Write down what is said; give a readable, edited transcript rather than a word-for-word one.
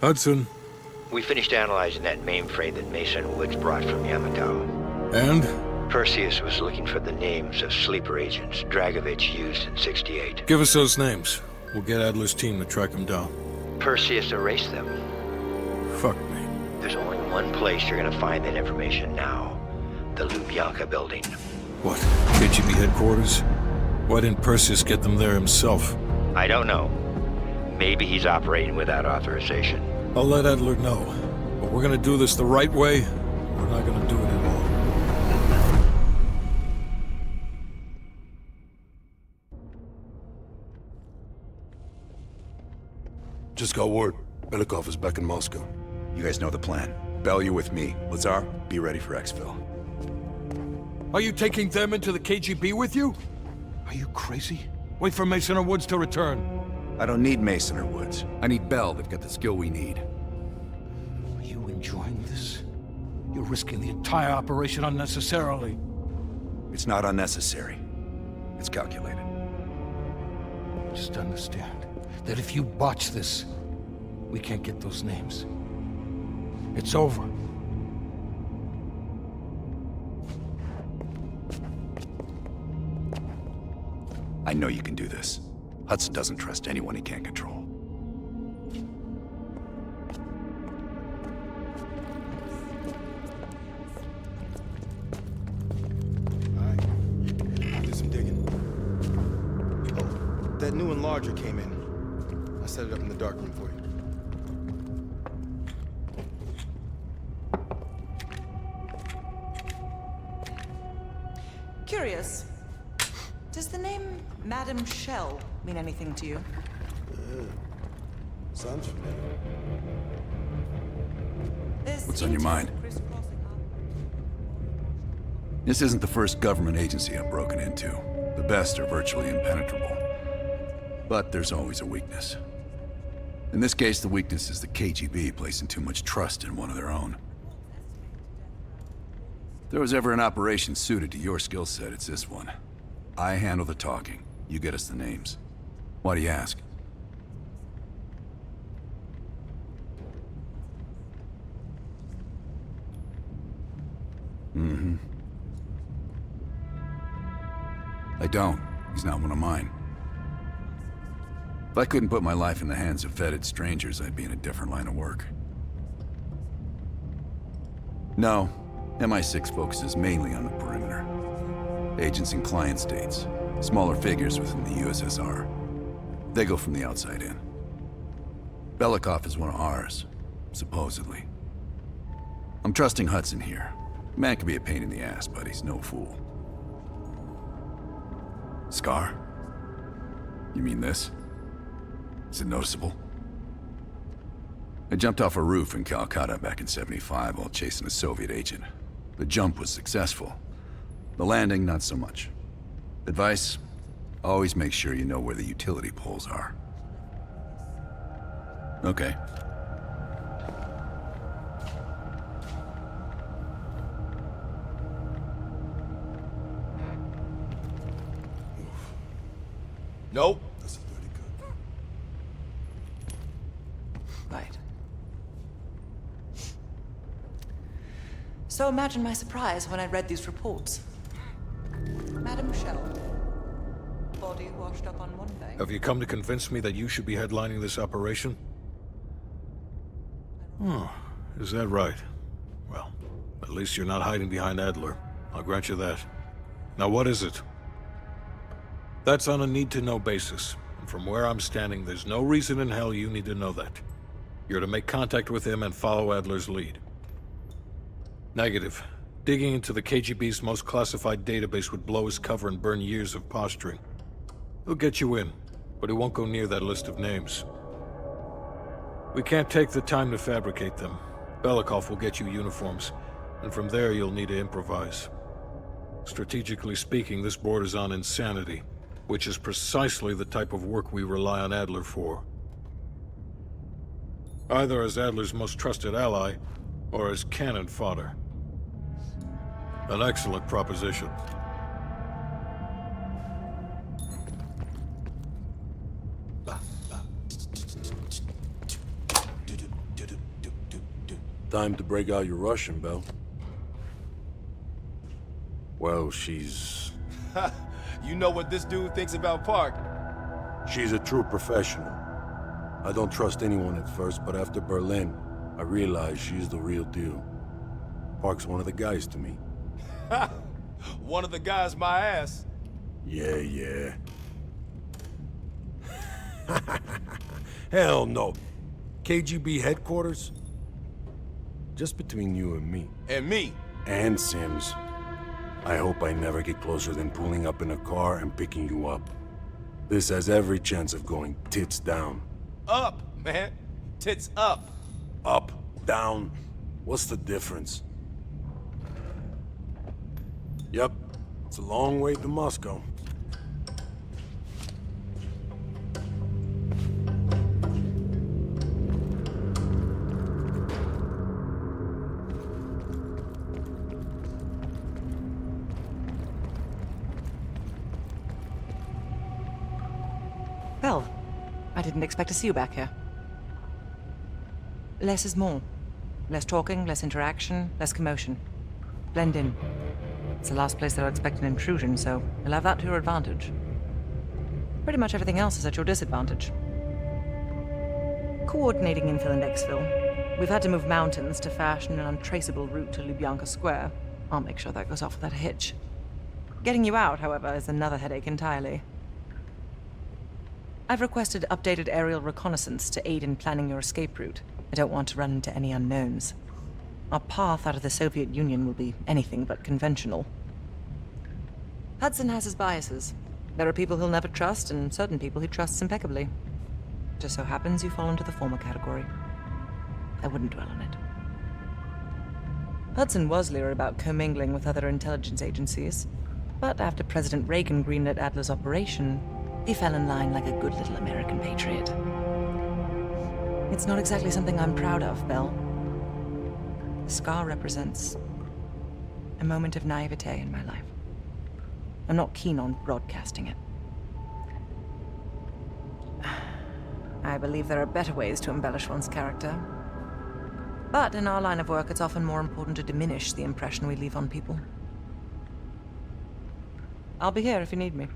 Hudson. We finished analyzing that mainframe that Mason Woods brought from Yamantau. And? Perseus was looking for the names of sleeper agents Dragovich used in '68. Give us those names. We'll get Adler's team to track them down. Perseus erased them. Fuck me. There's only one place you're gonna find that information now. The Lubyanka Building. What? KGB headquarters? Why didn't Perseus get them there himself? I don't know. Maybe he's operating without authorization. I'll let Adler know. But we're gonna do this the right way. We're not gonna do it at all. Just got word. Belikov is back in Moscow. You guys know the plan. Bell, you're with me. Lazar, be ready for exfil. Are you taking them into the KGB with you? Are you crazy? Wait for Mason or Woods to return. I don't need Mason or Woods. I need Bell. They've got the skill we need. Are you enjoying this? You're risking the entire operation unnecessarily. It's not unnecessary. It's calculated. Just understand that if you botch this, we can't get those names. It's over. I know you can do this. Hudson doesn't trust anyone he can't control. Alright. I'll do some digging. Oh, that new enlarger came in. I set it up in the dark room for you. Curious. Does the name Madam Shell mean anything to you? Sounds familiar. What's on your mind? This isn't the first government agency I've broken into. The best are virtually impenetrable. But there's always a weakness. In this case, the weakness is the KGB placing too much trust in one of their own. If there was ever an operation suited to your skill set, it's this one. I handle the talking. You get us the names. Why do you ask? Mm-hmm. I don't. He's not one of mine. If I couldn't put my life in the hands of vetted strangers, I'd be in a different line of work. No, MI6 focuses mainly on the perimeter. Agents in client states, smaller figures within the USSR. They go from the outside in. Belikov is one of ours, supposedly. I'm trusting Hudson here. Man can be a pain in the ass, but he's no fool. Scar? You mean this? Is it noticeable? I jumped off a roof in Calcutta back in '75 while chasing a Soviet agent. The jump was successful. The landing, not so much. Advice? Always make sure you know where the utility poles are. Okay. Nope. That's a dirty cut. Right. So imagine my surprise when I read these reports. Madam Shell. Body washed up on one bank. Have you come to convince me that you should be headlining this operation? Oh, is that right? Well, at least you're not hiding behind Adler. I'll grant you that. Now what is it? That's on a need-to-know basis. And from where I'm standing, there's no reason in hell you need to know that. You're to make contact with him and follow Adler's lead. Negative. Digging into the KGB's most classified database would blow his cover and burn years of posturing. He'll get you in, but he won't go near that list of names. We can't take the time to fabricate them. Belikov will get you uniforms, and from there you'll need to improvise. Strategically speaking, this borders on insanity, which is precisely the type of work we rely on Adler for. Either as Adler's most trusted ally, or as cannon fodder. An excellent proposition. Time to break out your Russian, Belle. Well, she's You know what this dude thinks about Park? a true professional. I don't trust anyone at first, but after Berlin, I realized she's the real deal. Park's one of the guys to me. One of the guys my ass. Yeah. Hell no. KGB headquarters? Just between you and me. And me. And Sims. I hope I never get closer than pulling up in a car and picking you up. This has every chance of going tits down. Up, man. Tits up. Up, down, what's the difference? Yep, it's a long way to Moscow. Well, I didn't expect to see you back here. Less is more. Less talking, less interaction, less commotion. Blend in. It's the last place they'll expect an intrusion, so you'll have that to your advantage. Pretty much everything else is at your disadvantage. Coordinating infill and exfil. We've had to move mountains to fashion an untraceable route to Lubyanka Square. I'll make sure that goes off without a hitch. Getting you out, however, is another headache entirely. I've requested updated aerial reconnaissance to aid in planning your escape route. I don't want to run into any unknowns. Our path out of the Soviet Union will be anything but conventional. Hudson has his biases. There are people he'll never trust, and certain people he trusts impeccably. Just so happens you fall into the former category. I wouldn't dwell on it. Hudson was leery about commingling with other intelligence agencies, but after President Reagan greenlit Adler's operation, he fell in line like a good little American patriot. It's not exactly something I'm proud of, Belle. The scar represents a moment of naivete in my life. I'm not keen on broadcasting it. I believe there are better ways to embellish one's character. But in our line of work, it's often more important to diminish the impression we leave on people. I'll be here if you need me.